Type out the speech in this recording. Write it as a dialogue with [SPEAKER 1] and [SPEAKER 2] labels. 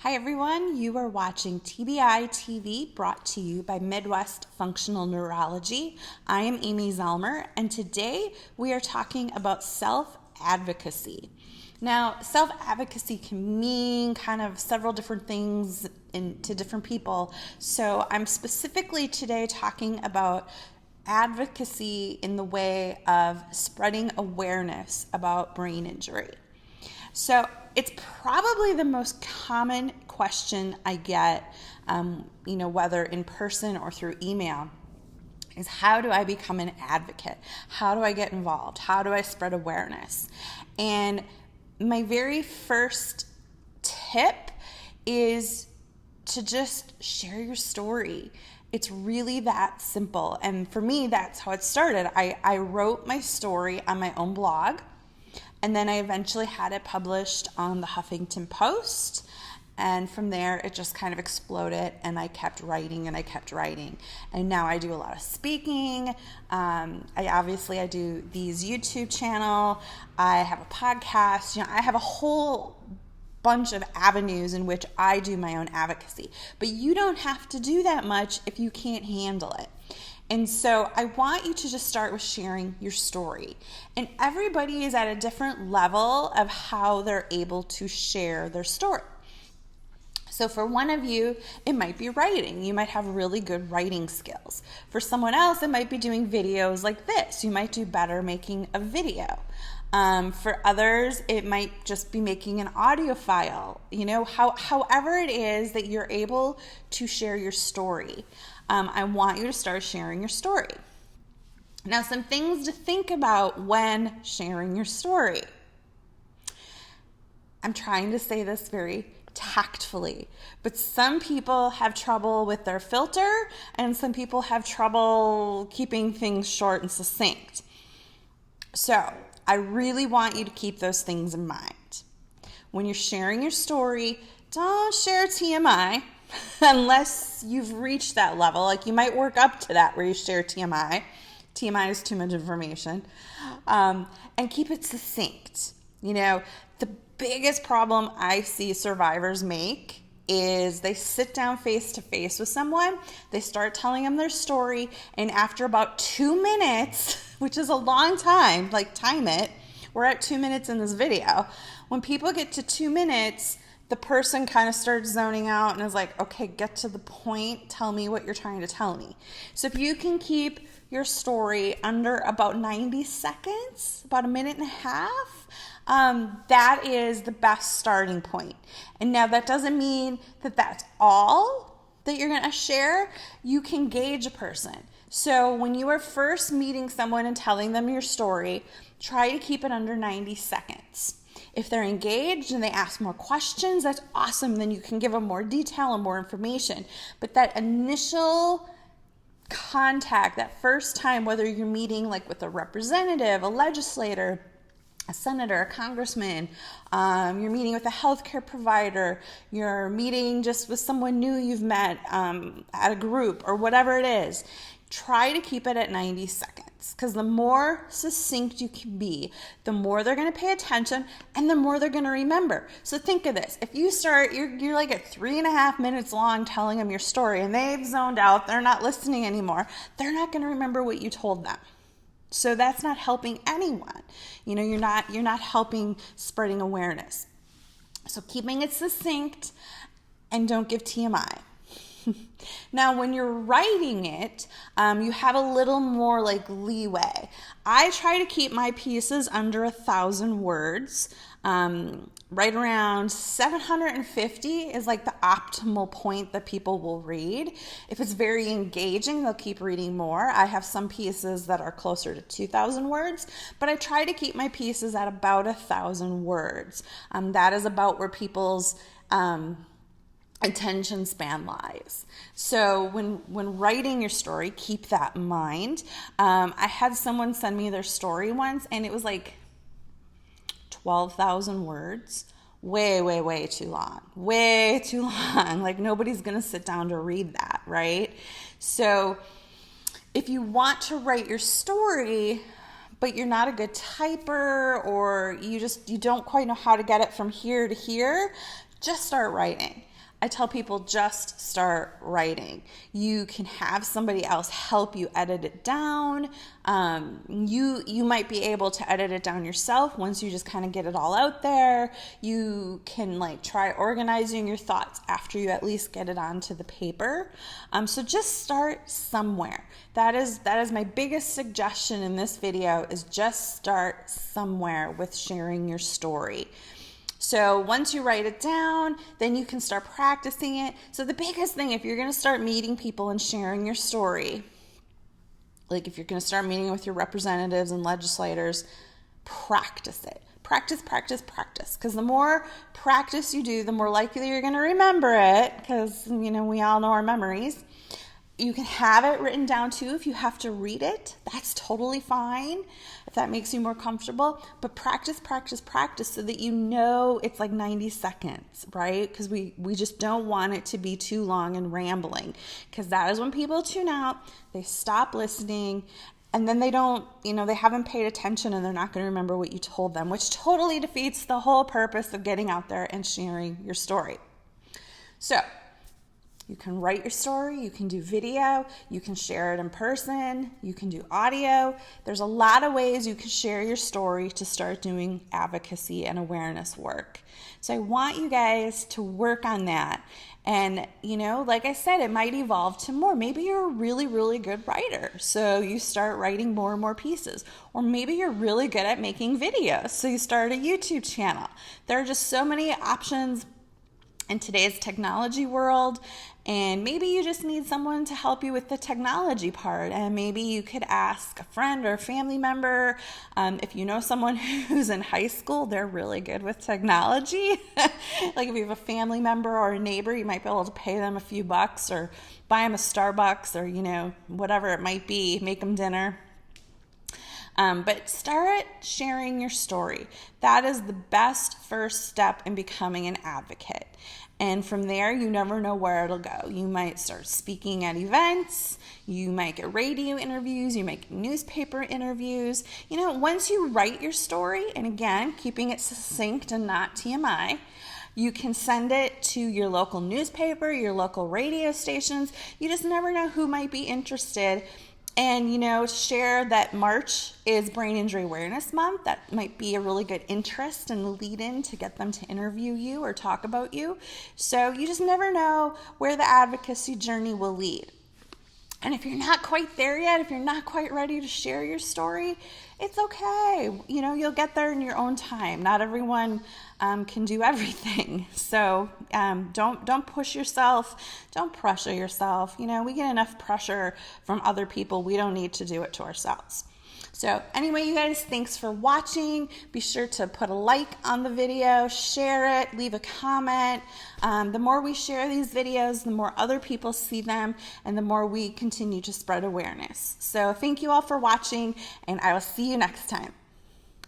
[SPEAKER 1] Hi everyone, you are watching TBI TV brought to you by Midwest Functional Neurology. I am Amy Zellmer and today we are talking about self-advocacy. Now, self-advocacy can mean kind of several different things to different people. So I'm specifically today talking about advocacy in the way of spreading awareness about brain injury. So it's probably the most common question I get, whether in person or through email, is how do I become an advocate? How do I get involved? How do I spread awareness? And my very first tip is to just share your story. It's really that simple. And for me, that's how it started. I wrote my story on my own blog. And then I eventually had it published on the Huffington Post. And from there, it just kind of exploded. And I kept writing and I kept writing. And now I do a lot of speaking. I do these YouTube channel. I have a podcast. I have a whole bunch of avenues in which I do my own advocacy. But you don't have to do that much if you can't handle it. And so I want you to just start with sharing your story. And everybody is at a different level of how they're able to share their story. So for one of you, it might be writing. You might have really good writing skills. For someone else, it might be doing videos like this. You might do better making a video. For others, it might just be making an audio file. However it is that you're able to share your story. I want you to start sharing your story. Now, some things to think about when sharing your story. I'm trying to say this very tactfully, but some people have trouble with their filter and some people have trouble keeping things short and succinct. So I really want you to keep those things in mind. When you're sharing your story, don't share TMI unless you've reached that level. Like you might work up to that where you share TMI. TMI is too much information. And keep it succinct. The biggest problem I see survivors make is they sit down face to face with someone, they start telling them their story, and after about 2 minutes, which is a long time, like time it, we're at 2 minutes in this video. When people get to 2 minutes, the person kind of starts zoning out and is like, okay, get to the point, tell me what you're trying to tell me. So if you can keep your story under about 90 seconds, about a minute and a half, that is the best starting point. And now that doesn't mean that that's all that you're going to share. You can gauge a person. So when you are first meeting someone and telling them your story, try to keep it under 90 seconds. If they're engaged and they ask more questions, that's awesome. Then you can give them more detail and more information. But that initial contact, that first time, whether you're meeting like with a representative, a legislator, a senator, a congressman, you're meeting with a healthcare provider, you're meeting just with someone new you've met at a group or whatever it is, try to keep it at 90 seconds because the more succinct you can be, the more they're going to pay attention and the more they're going to remember. So think of this. If you start, you're like at 3.5 minutes long telling them your story and they've zoned out, they're not listening anymore, they're not going to remember what you told them. So that's not helping anyone. You're not helping spreading awareness. So keeping it succinct and don't give TMI. Now, when you're writing it, you have a little more like leeway. I try to keep my pieces under 1,000 words. Right around 750 is like the optimal point that people will read. If it's very engaging, they'll keep reading more. I have some pieces that are closer to 2,000 words, but I try to keep my pieces at about 1,000 words. That is about where people's attention span lies. So when writing your story, keep that in mind. I had someone send me their story once and it was like 12,000 words. Way too long. Way too long. Like nobody's going to sit down to read that, right? So if you want to write your story, but you're not a good typer or you don't quite know how to get it from here to here, just start writing. I tell people just start writing. You can have somebody else help you edit it down. You might be able to edit it down yourself once you just kind of get it all out there. You can like try organizing your thoughts after you at least get it onto the paper. So just start somewhere. That is my biggest suggestion in this video, is just start somewhere with sharing your story. So once you write it down, then you can start practicing it. So the biggest thing, if you're going to start meeting people and sharing your story, like if you're going to start meeting with your representatives and legislators, practice it. Practice, practice, practice. Because the more practice you do, the more likely you're going to remember it, because, you know, we all know our memories. You can have it written down too if you have to read it. That's totally fine if that makes you more comfortable. But practice, practice, practice so that you know it's like 90 seconds, right? Because we just don't want it to be too long and rambling, because that is when people tune out, they stop listening, and then they don't, you know, they haven't paid attention and they're not going to remember what you told them, which totally defeats the whole purpose of getting out there and sharing your story. So you can write your story, you can do video, you can share it in person, you can do audio. There's a lot of ways you can share your story to start doing advocacy and awareness work. So I want you guys to work on that. And, you know, like I said, it might evolve to more. Maybe you're a really, really good writer, so you start writing more and more pieces. Or maybe you're really good at making videos, so you start a YouTube channel. There are just so many options in today's technology world, and maybe you just need someone to help you with the technology part, and maybe you could ask a friend or a family member. If you know someone who's in high school, they're really good with technology. Like if you have a family member or a neighbor, you might be able to pay them a few bucks or buy them a Starbucks or, you know, whatever it might be, make them dinner. But start sharing your story. That is the best first step in becoming an advocate. And from there, you never know where it'll go. You might start speaking at events, you might get radio interviews, you might get newspaper interviews. You know, once you write your story, and again, keeping it succinct and not TMI, you can send it to your local newspaper, your local radio stations. You just never know who might be interested. And, you know, share that March is Brain Injury Awareness Month. That might be a really good interest and lead in to get them to interview you or talk about you. So you just never know where the advocacy journey will lead. And if you're not quite there yet, if you're not quite ready to share your story, it's okay. You know, you'll get there in your own time. Not everyone can do everything. So don't push yourself. Don't pressure yourself. You know, we get enough pressure from other people. We don't need to do it to ourselves. So anyway, you guys, thanks for watching. Be sure to put a like on the video, share it, leave a comment. The more we share these videos, the more other people see them, and the more we continue to spread awareness. So thank you all for watching, and I will see you next time.